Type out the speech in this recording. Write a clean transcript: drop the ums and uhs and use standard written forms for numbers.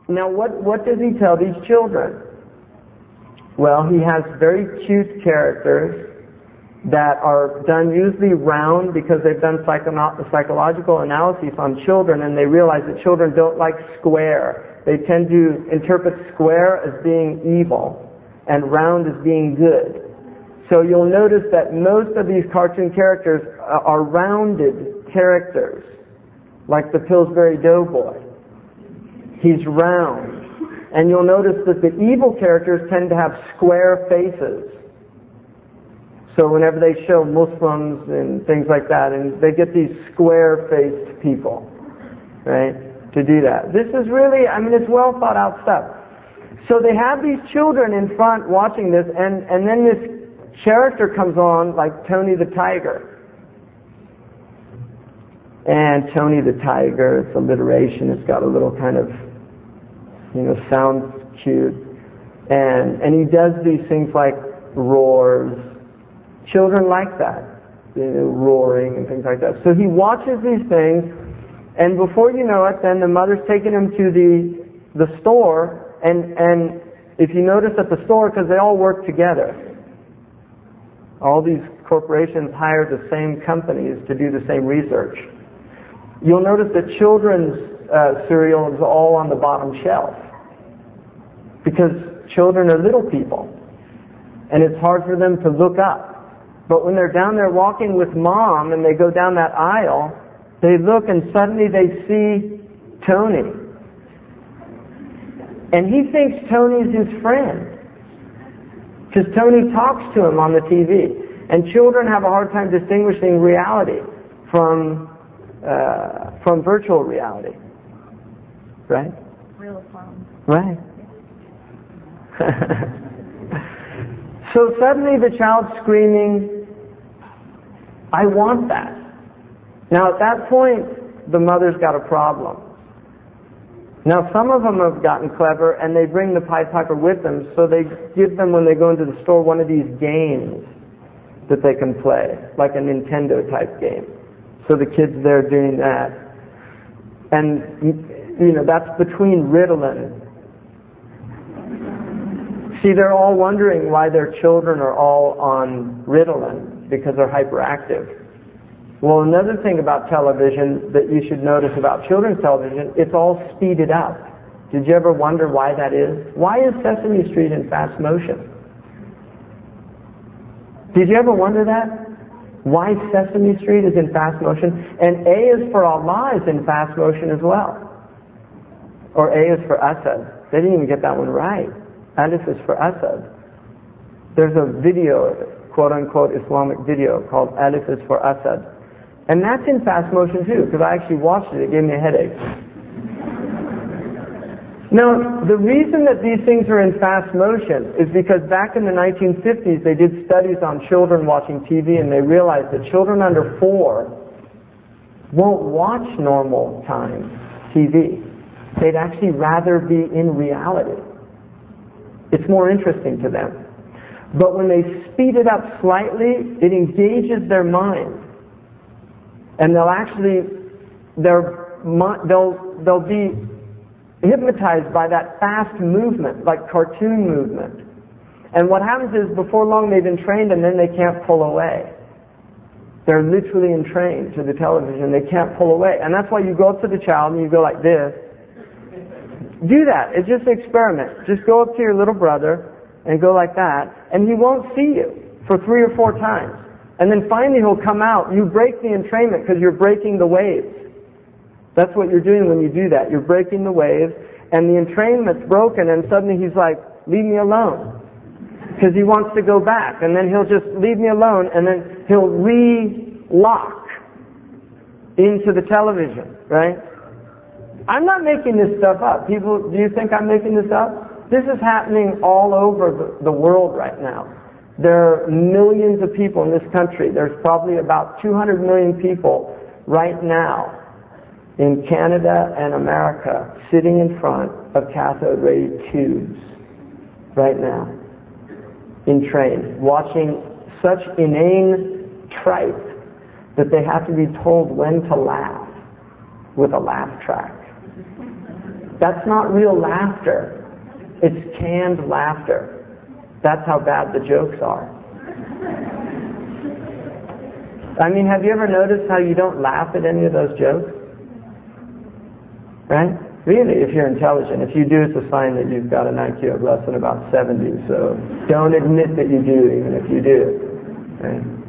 Now what does he tell these children? Well, he has very cute characters that are done usually round because they've done psychological analysis on children, and they realize that children don't like square. They tend to interpret square as being evil and round as being good. So you'll notice that most of these cartoon characters are rounded characters, like the Pillsbury Doughboy. He's round. And you'll notice that the evil characters tend to have square faces. So whenever they show Muslims and things like that, and they get these square-faced people, right, to do that. This is really, I mean, it's well thought out stuff. So they have these children in front watching this, and then this character comes on like Tony the Tiger. And Tony the Tiger, it's alliteration, it's got a little kind of, sounds cute. And he does these things like roars. Children like that, roaring and things like that. So he watches these things, and before you know it, then the mother's taking him to the store, and if you notice at the store, because they all work together, all these corporations hire the same companies to do the same research. You'll notice that children's cereal is all on the bottom shelf, because children are little people, and it's hard for them to look up. But when they're down there walking with mom and they go down that aisle, they look and suddenly they see Tony. And he thinks Tony's his friend, because Tony talks to him on the TV. And children have a hard time distinguishing reality from virtual reality. Right? Real fun. Right. So suddenly the child's screaming, I want that. Now at that point, the mother's got a problem. Now some of them have gotten clever, and they bring the Pied Piper with them, so they give them, when they go into the store, one of these games that they can play, like a Nintendo type game. So the kids there doing that. And, that's between Ritalin. See, they're all wondering why their children are all on Ritalin, because they're hyperactive. Well, another thing about television that you should notice about children's television, it's all speeded up. Did you ever wonder why that is? Why is Sesame Street in fast motion? Did you ever wonder that? Why Sesame Street is in fast motion? And A is for Allah is in fast motion as well. Or A is for Asad. They didn't even get that one right. Alif is for Asad. There's a video, quote-unquote Islamic video, called Alif is for Asad. And that's in fast motion too, because I actually watched it. It gave me a headache. Now, the reason that these things are in fast motion is because back in the 1950s, they did studies on children watching TV, and they realized that children under 4 won't watch normal time TV. They'd actually rather be in reality. It's more interesting to them. But when they speed it up slightly, it engages their mind. And they'll be hypnotized by that fast movement, like cartoon movement. And what happens is, before long they've been trained, and then they can't pull away. They're literally entrained to the television. They can't pull away. And that's why you go up to the child and you go like this. Do that. It's just an experiment. Just go up to your little brother and go like that, and he won't see you for 3 or 4 times. And then finally he'll come out. You break the entrainment because you're breaking the waves. That's what you're doing when you do that. You're breaking the waves, and the entrainment's broken, and suddenly he's like, leave me alone. Because he wants to go back, and then he'll just leave me alone, and then he'll re-lock into the television, right? I'm not making this stuff up. People, do you think I'm making this up? This is happening all over the world right now. There are millions of people in this country. There's probably about 200 million people right now in Canada and America sitting in front of cathode ray tubes right now, in train, watching such inane tripe that they have to be told when to laugh with a laugh track. That's not real laughter. It's canned laughter. That's how bad the jokes are. I mean, have you ever noticed how you don't laugh at any of those jokes? Right? Really, if you're intelligent. If you do, it's a sign that you've got an IQ of less than about 70. So don't admit that you do, even if you do. Right?